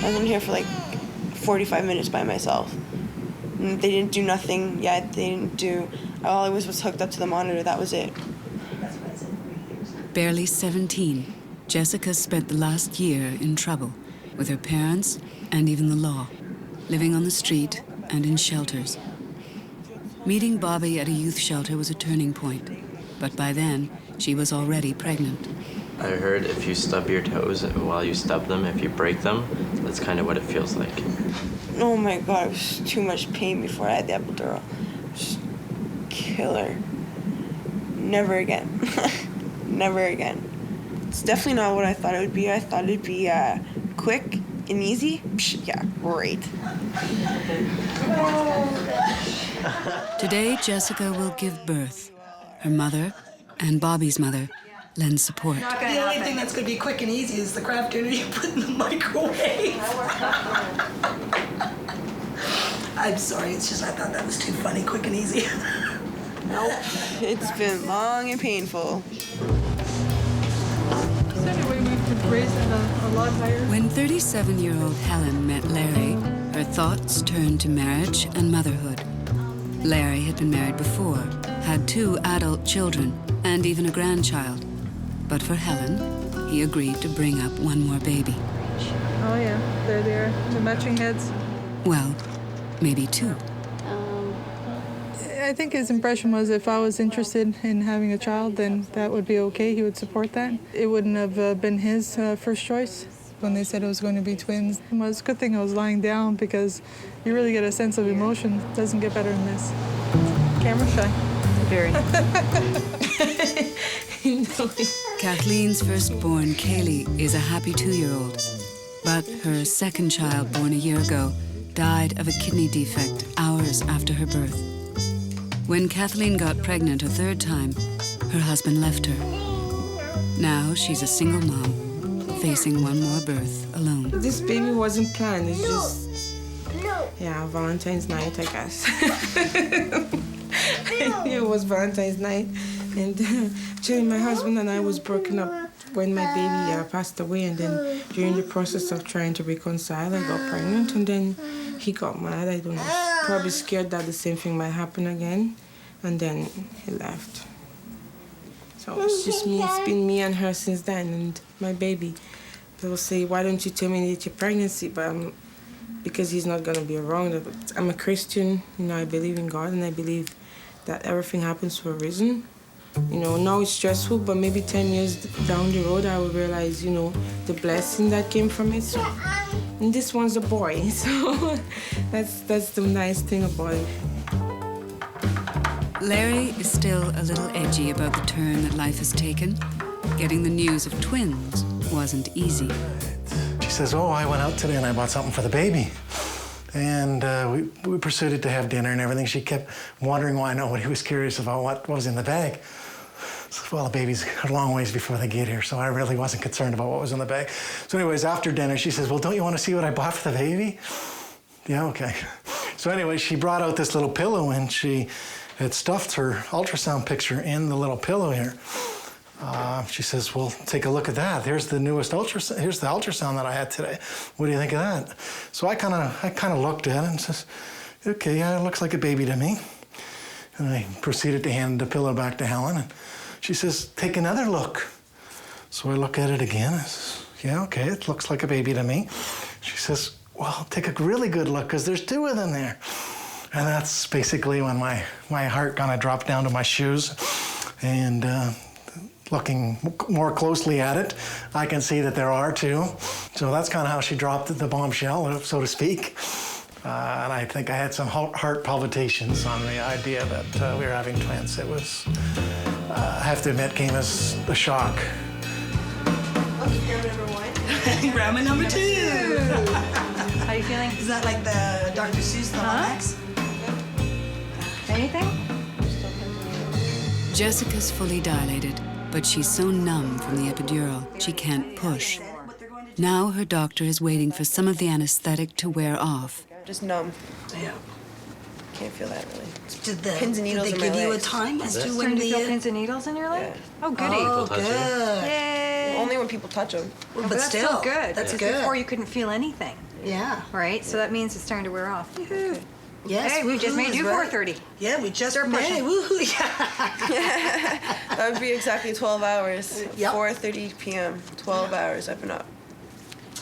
I was in here for like 45 minutes by myself. And they didn't do nothing yet. They didn't do, all I was hooked up to the monitor, that was it. Barely 17, Jessica spent the last year in trouble with her parents and even the law, living on the street and in shelters. Meeting Bobby at a youth shelter was a turning point, but by then, she was already pregnant. I heard if you stub your toes while you stub them, if you break them, that's kind of what it feels like. Oh my God, it was too much pain before I had the epidural. Just killer. Never again. Never again. It's definitely not what I thought it would be. I thought it'd be quick and easy. Psh, yeah, great. Today, Jessica will give birth. Her mother and Bobby's mother lend support. The only thing that's going to be quick and easy is the crap dinner you put in the microwave. I'm sorry, it's just I thought that was too funny, quick and easy. Nope, it's been long and painful. When 37-year-old Helen met Larry, her thoughts turned to marriage and motherhood. Larry had been married before, had 2 adult children, and even a grandchild. But for Helen, he agreed to bring up one more baby. Oh yeah, they're there, the matching heads. Well, maybe 2. I think his impression was if I was interested in having a child, then that would be okay. He would support that. It wouldn't have been his first choice when they said it was going to be twins. It was a good thing I was lying down because you really get a sense of emotion. It doesn't get better than this. Camera shy. Very. Kathleen's firstborn, Kaylee, is a happy 2-year-old. But her second child, born a year ago, died of a kidney defect hours after her birth. When Kathleen got pregnant a 3rd time, her husband left her. Now she's a single mom, facing one more birth alone. This baby wasn't planned, it's just, yeah, Valentine's night, I guess. I knew it was Valentine's night, and actually my husband and I was broken up when my baby passed away, and then during the process of trying to reconcile, I got pregnant, and then he got mad, I don't know, probably scared that the same thing might happen again, and then he left. So it's just me, it's been me and her since then, and my baby. They'll say, why don't you terminate your pregnancy? But because he's not gonna be around. I'm a Christian, you know, I believe in God, and I believe that everything happens for a reason. You know, now it's stressful, but maybe 10 years down the road, I will realize, you know, the blessing that came from it. So, and this one's a boy, so that's the nice thing about it. Larry is still a little edgy about the turn that life has taken. Getting the news of twins wasn't easy. She says, oh, I went out today and I bought something for the baby. And we proceeded to have dinner and everything. She kept wondering why nobody was curious about what was in the bag. So, well, the baby's a long ways before they get here, so I really wasn't concerned about what was in the bag. So anyways, after dinner, she says, well, don't you want to see what I bought for the baby? Yeah, okay. So anyway, she brought out this little pillow and she had stuffed her ultrasound picture in the little pillow here. She says, well, take a look at that. Here's the newest ultrasound. Here's the ultrasound that I had today. What do you think of that? So I kind of looked at it and says, okay, yeah, it looks like a baby to me. And I proceeded to hand the pillow back to Helen. And she says, take another look. So I look at it again. I says, yeah, okay, it looks like a baby to me. She says, well, take a really good look because there's 2 of them there. And that's basically when my heart kind of dropped down to my shoes. And looking more closely at it, I can see that there are 2. So that's kind of how she dropped the bombshell, so to speak. And I think I had some heart palpitations on the idea that we were having twins. It was, I have to admit, came as a shock. Okay, grandma number 1. Grandma number 2. How are you feeling? Is that like the Dr. Seuss, the Max? Anything? Jessica's fully dilated, but she's so numb from the epidural, she can't push. Now her doctor is waiting for some of the anesthetic to wear off. Just numb. Yeah. Can't feel that really. Did Pins and needles they in my give you a legs. time as to Starting when to feel the... pins and needles in your leg? Yeah. Oh, goody. Oh, touch you? good. Yay. Only when people touch them. But That's still, still good. That's Because good. before you couldn't feel anything. Yeah. Right? So that means it's starting to wear off. Good. Yes. Hey, we just made you right. 4:30. Yeah, we just Start made pushing. it. Woohoo! Yeah. That would be exactly 12 hours. Yep. 4:30 p.m. 12 hours up and up.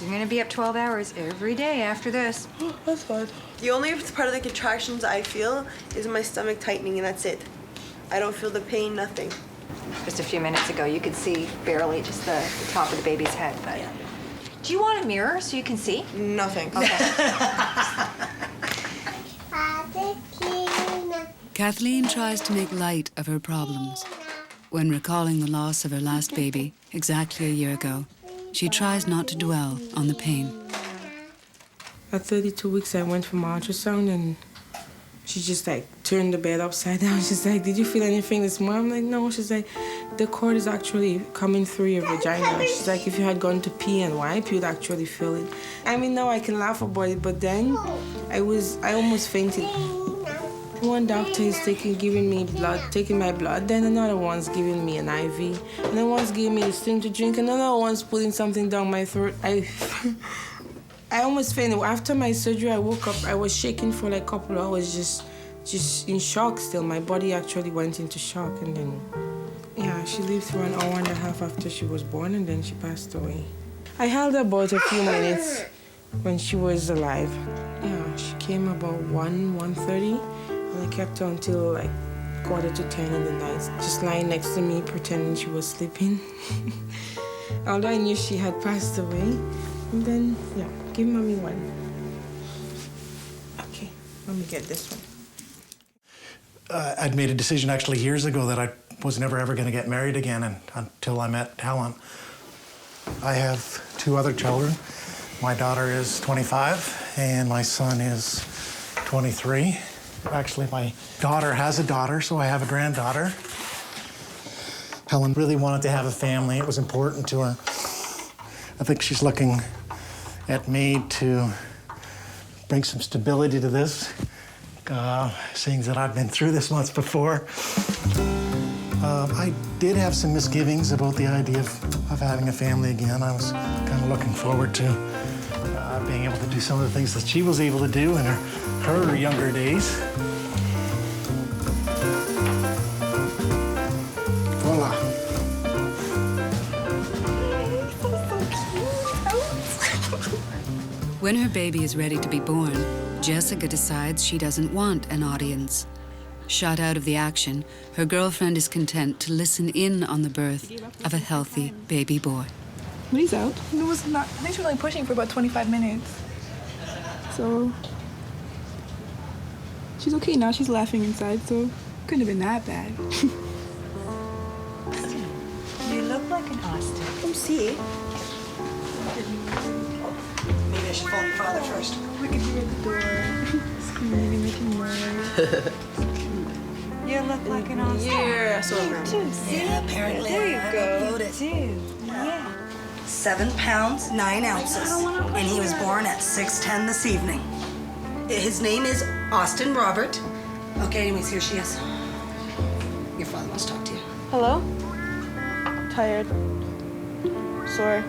You're gonna be up 12 hours every day after this. That's fine. The only part of the contractions I feel is my stomach tightening, and that's it. I don't feel the pain, nothing. Just a few minutes ago, you could see barely just the top of the baby's head. But do you want a mirror so you can see? Nothing. Kathleen tries to make light of her problems. When recalling the loss of her last baby, exactly a year ago, she tries not to dwell on the pain. At 32 weeks, I went for my ultrasound, and she just like turned the bed upside down. She's like, "Did you feel anything this morning?" I'm like, "No." She's like, "The cord is actually coming through your vagina." She's like, "If you had gone to pee and wipe, you'd actually feel it." I mean, now I can laugh about it, but then I almost fainted. One doctor is giving me blood, taking my blood, then another one's giving me an IV, and then one's giving me this thing to drink, and another one's putting something down my throat. I almost fainted. After my surgery, I woke up, I was shaking for like a couple of hours, just in shock still. My body actually went into shock, and then, yeah, she lived through an hour and a half after she was born, and then she passed away. I held her about a few minutes when she was alive. Yeah, she came about 1:30, and I kept her until like 9:45 in the night, just lying next to me, pretending she was sleeping. Although I knew she had passed away. And then, yeah, give Mommy one. Okay, let me get this one. I'd made a decision actually years ago that I was never ever going to get married again until I met Helen. I have 2 other children. My daughter is 25 and my son is 23. Actually, my daughter has a daughter, so I have a granddaughter. Helen really wanted to have a family. It was important to her. I think she's looking at me to bring some stability to this, seeing that I've been through this once before. I did have some misgivings about the idea of having a family again. I was kind of looking forward to being able to do some of the things that she was able to do in her younger days. Voila. When her baby is ready to be born, Jessica decides she doesn't want an audience. Shut out of the action, her girlfriend is content to listen in on the birth of a healthy baby boy. But he's out. It was not, I think she was only pushing for about 25 minutes. So she's okay now. She's laughing inside, so couldn't have been that bad. You look like an Austin. Come see. Maybe I should phone your father first. We could hear the door screaming and making noise. You look like an Austin. Yeah, so Yeah, apparently. There you go. Uploaded. Dude, yeah. 7 pounds, 9 ounces. And he was born at 6:10 this evening. His name is Austin Robert. Okay, anyways, here she is. Your father wants to talk to you. Hello? Tired. Sore.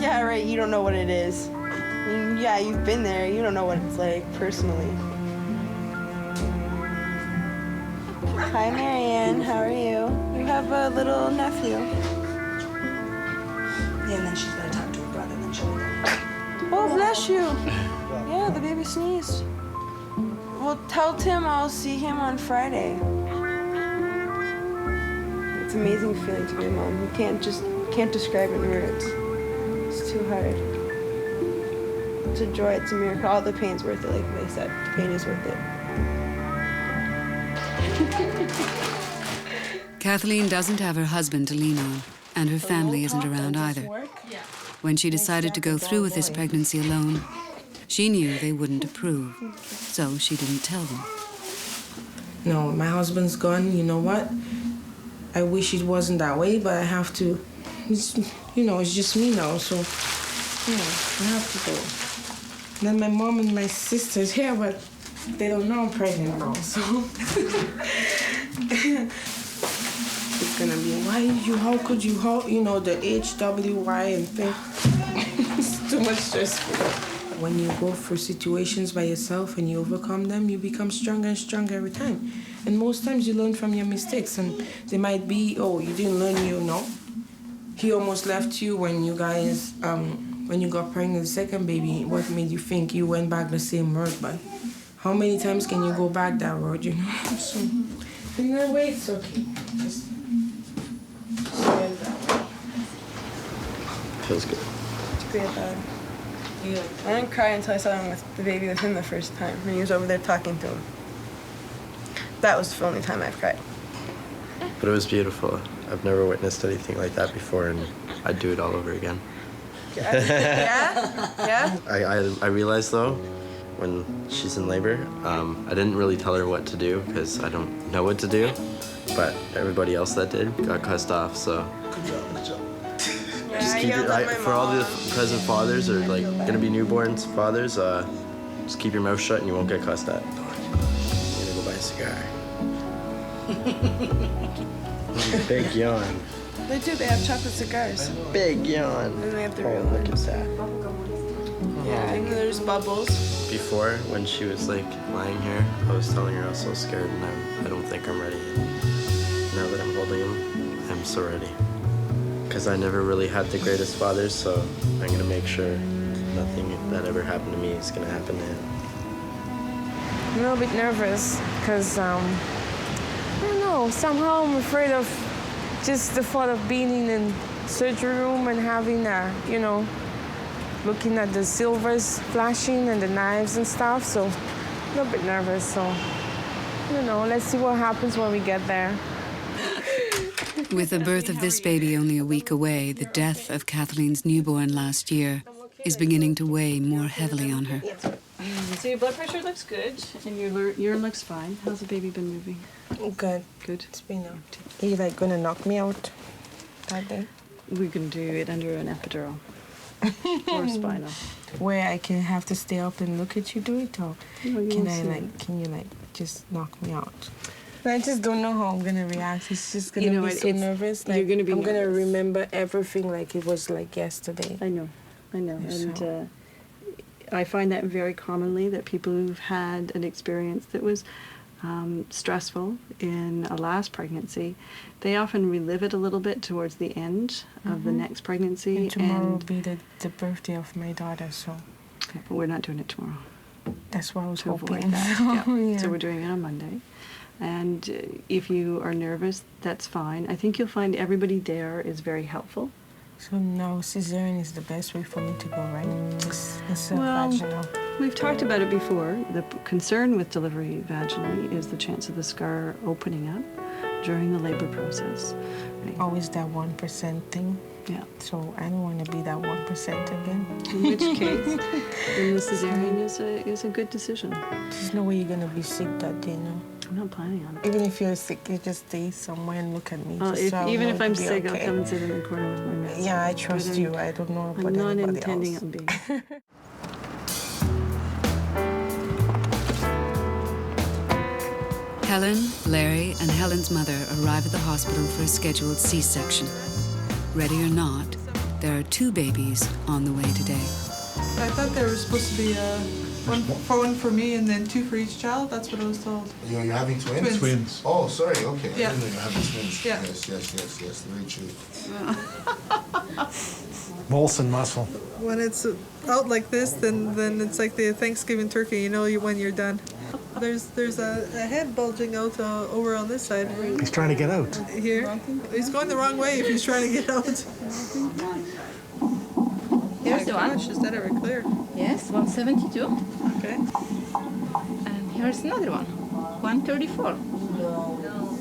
Yeah, right, you don't know what it is. I mean, yeah, you've been there. You don't know what it's like, personally. Hi, Marianne. How are you? You have a little nephew. Yeah, and then she's got to talk to her brother, then she'll be there. Oh, bless you. Yeah, the baby sneezed. Well, tell Tim I'll see him on Friday. It's an amazing feeling to be a mom. You can't describe it in words. It's too hard. It's a joy, it's a miracle. All the pain's worth it, like they said. The pain is worth it. Kathleen doesn't have her husband to lean on, and her family isn't around either. When she decided to go through with this pregnancy alone, she knew they wouldn't approve, so she didn't tell them. No, my husband's gone. You know what? I wish it wasn't that way, but I have to. It's, it's just me now, so I have to go. Then my mom and my sister's here, but they don't know I'm pregnant now, so it's gonna be how could you, the HWY and thing. It's too much stress. When you go through situations by yourself and you overcome them, you become stronger and stronger every time. And most times you learn from your mistakes. And they might be, oh, you didn't learn, he almost left you when you guys, when you got pregnant with the second baby. What made you think you went back the same road? But how many times can you go back that road, So, in that way, it's okay. Just it that way. Feels good. It's great, though. Yeah. I didn't cry until I saw him with the baby with him the first time, when he was over there talking to him. That was the only time I've cried. But it was beautiful. I've never witnessed anything like that before, and I'd do it all over again. Yeah? I realized, though, when she's in labor, I didn't really tell her what to do because I don't know what to do, but everybody else that did got cussed off, so. Just keep for all the present fathers or like gonna be newborns fathers, just keep your mouth shut and you won't get cussed at. I'm gonna go buy a cigar. Big yawn. They do, they have chocolate cigars. Big yawn. And they have the real look at ones. that. Yeah, and there's bubbles. Before, when she was like lying here, I was telling her I was so scared and I don't think I'm ready. Now that I'm holding him, I'm so ready. Because I never really had the greatest father, so I'm gonna make sure nothing that ever happened to me is gonna happen to him. I'm a little bit nervous because, I don't know, somehow I'm afraid of just the thought of being in the surgery room and having, looking at the silvers flashing and the knives and stuff, so I'm a little bit nervous, so, I don't know, let's see what happens when we get there. With the birth of this baby only a week away, the death of Kathleen's newborn last year is beginning to weigh more heavily on her. So your blood pressure looks good, and your urine looks fine. How's the baby been moving? Good. Good. It's been out. He's like gonna knock me out that day. We can do it under an epidural or spinal. Where I can have to stay up and look at you do it, or Well, can you just knock me out? I just don't know how I'm gonna react. It's just gonna be so nervous. Like, you're gonna be I'm nervous. gonna remember everything like it was like yesterday. I know. And I find that very commonly that people who've had an experience that was stressful in a last pregnancy, they often relive it a little bit towards the end of the next pregnancy. And tomorrow will be the birthday of my daughter, so. Okay, but we're not doing it tomorrow. That's what I was to hoping. avoid that. Yeah. Yeah. So we're doing it on Monday. And if you are nervous, that's fine. I think you'll find everybody there is very helpful. So now cesarean is the best way for me to go, right? Just instead Well, of vaginal. We've talked about it before. The concern with delivery vaginally is the chance of the scar opening up during the labor process. Right? Always that 1% thing. Yeah. So I don't want to be that 1% again. In which case, then the cesarean is a good decision. There's no way you're going to be sick that day, no? I'm not planning on it. Even if you're sick, you just stay somewhere and look at me. Even if I'm be sick, okay. I'll come and sit in the corner with my meds. Yeah, I trust you. I don't know about I'm not anybody intending else. on being. Helen, Larry, and Helen's mother arrive at the hospital for a scheduled C-section. Ready or not, there are 2 babies on the way today. I thought there was supposed to be one for me and then 2 for each child. That's what I was told. You're having twins? Twins. Oh, sorry, okay. Yeah. I didn't know you were having twins. Yeah. Yes, very true. Molson muscle. When it's out like this, then it's like the Thanksgiving turkey. You know when you're done. There's a head bulging out over on this side. He's trying to get out. Here. He's going the wrong way if he's trying to get out. Here's the one. Is that ever clear? Yes, 172. Okay. And here's another one, 134.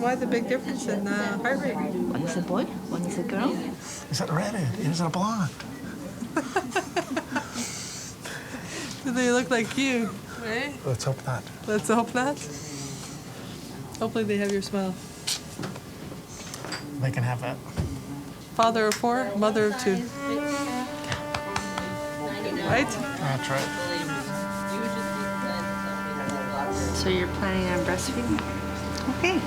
Why the big difference in heart rate? One is a boy, one is a girl. Is it redhead? Is it a blonde? Do they look like you? Right? Let's hope not. Let's hope not. Hopefully they have your smile. They can have that. Father of 4, mother of 2. Right? That's right. So you're planning on breastfeeding? Okay.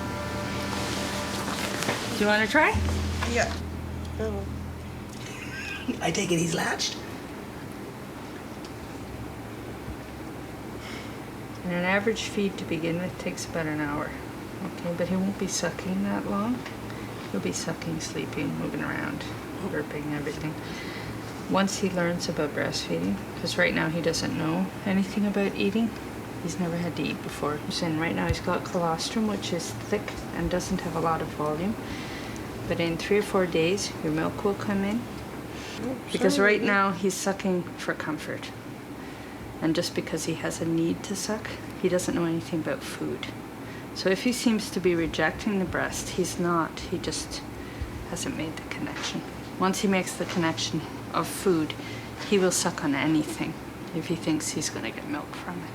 Do you want to try? Yeah. I take it he's latched? And an average feed to begin with takes about an hour. Okay, but he won't be sucking that long. He'll be sucking, sleeping, moving around, burping, everything. Once he learns about breastfeeding, because right now he doesn't know anything about eating. He's never had to eat before. And right now he's got colostrum, which is thick and doesn't have a lot of volume. But in 3 or 4 days, your milk will come in. Because right now he's sucking for comfort. And just because he has a need to suck, he doesn't know anything about food. So if he seems to be rejecting the breast, he's not. He just hasn't made the connection. Once he makes the connection of food, he will suck on anything if he thinks he's going to get milk from it.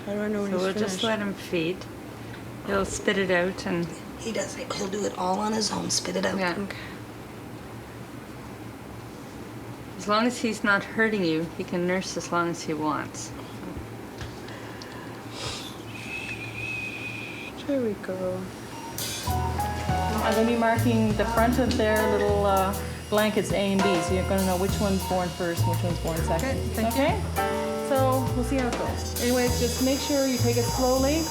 How do I know when So he's we'll finished? just let him feed. He'll spit it out and... He does it. He'll do it all on his own. Spit it out. Yeah. As long as he's not hurting you, he can nurse as long as he wants. There we go. I'm going to be marking the front of their little blankets A and B, so you're going to know which one's born first and which one's born second. Okay, thank you. Okay? So we'll see how it goes. Anyways, just make sure you take it slowly.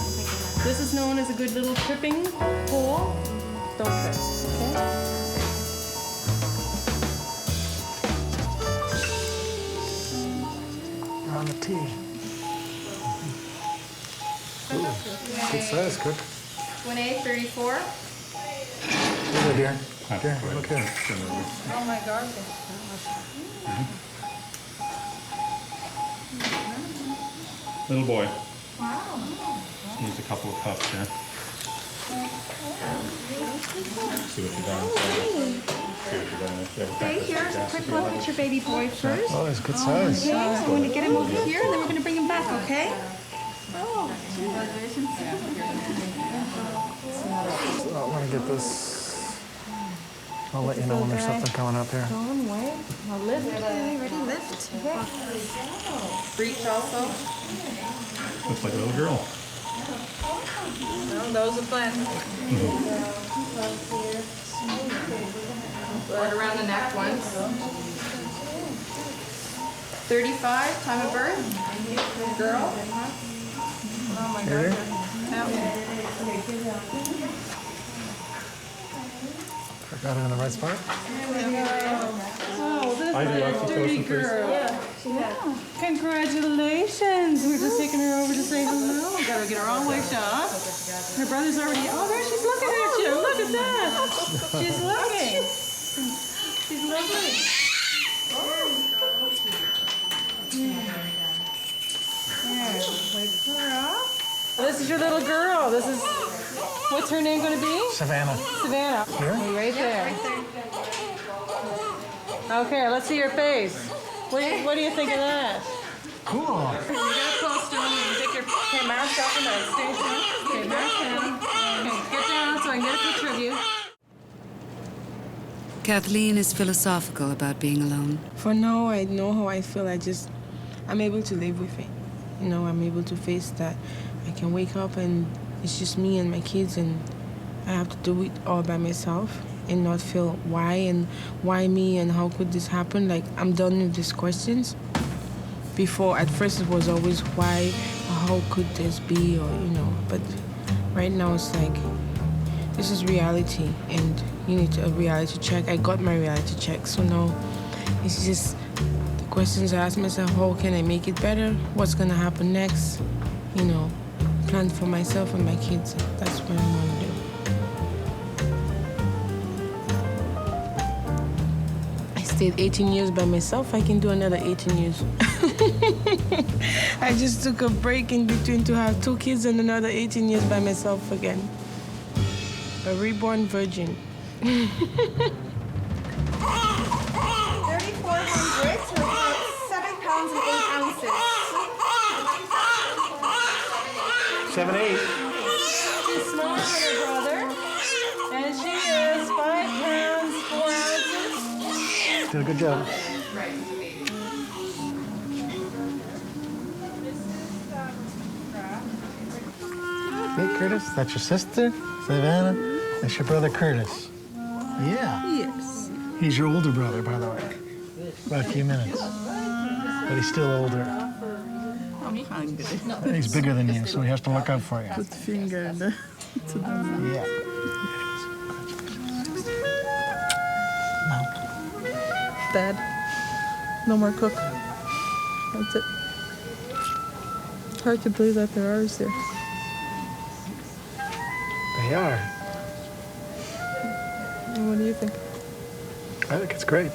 This is known as a good little tripping hole. Don't trip, okay? On the tee. Good size, good. 1A, 34. Good, dear. Dear, okay. Oh my God. Little boy. Wow. Needs a couple of puffs, yeah. See what you got. See what you got. Okay, here's a quick look at your baby boy first. Oh, it's good size. Okay, so we're going to get him over here, and then we're going to bring him back, okay? Oh, congratulations. I want to get this. I'll let you know when there's something coming up here. Don't wait. Now lift. Okay, ready, lift. Reach also. Looks like a little girl. No, those are plenty. Right around the neck once. 35, time of birth. Girl. Oh my Here? God. Got it in the right spot? Oh, this I do is a dirty oxytocin, please. girl. Yeah. Congratulations. We're just taking her over to say hello. Gotta get her all wiped off. Her brother's already, oh, there she's looking at you. Look at that. She's looking. She's lovely. There, wipe her off. This is your little girl. This is, what's her name going to be? Savannah. Savannah. Here? Right there. Okay, let's see your face. What do you think of that? Cool. You get close to him and take your mask off and that station. Okay, mask down. Okay, get down so I can get a picture of you. Kathleen is philosophical about being alone. For now, I know how I feel. I'm able to live with it. You know, I'm able to face that. I can wake up and it's just me and my kids, and I have to do it all by myself and not feel why me and how could this happen. Like, I'm done with these questions. Before, at first it was always why, or how could this be, or, you know, but right now it's like, this is reality and you need a reality check. I got my reality check, so now it's just the questions I ask myself, how can I make it better? What's gonna happen next? You know, plan for myself and my kids. That's what I want to do. I stayed 18 years by myself. I can do another 18 years. I just took a break in between to have 2 kids and another 18 years by myself again. A reborn virgin. 3,400, so about 7 pounds and 8 ounces. 7, 8. She's smaller than her brother, and she is 5 pounds, 4 ounces. Did a good job. Hey, Curtis, that's your sister, Savannah. That's your brother, Curtis. Yeah. Yes. He's your older brother, by the way. By a few minutes. But he's still older. Oh He's bigger than you, so he has to look out for you. Put the finger in the, to the Yeah. Dad, no more cook. That's it. Hard to believe that there are ours there. They are. And what do you think? I think it's great.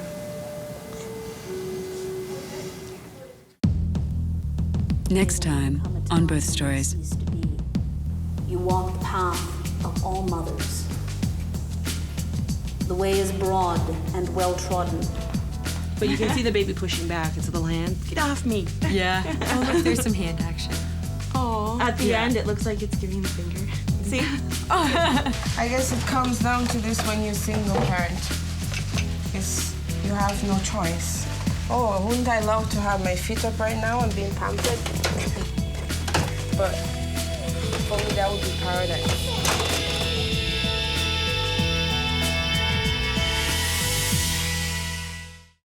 Next time on Birth Stories. You walk the path of all mothers. The way is broad and well-trodden. But you can see the baby pushing back. It's a little hand. Get off me. Yeah. Oh, look, there's some hand action. Oh. At the end, it looks like it's giving the finger. See? I guess it comes down to this when you're single parent. You have no choice. Oh, wouldn't I love to have my feet up right now and being pampered? But for me, that would be paradise.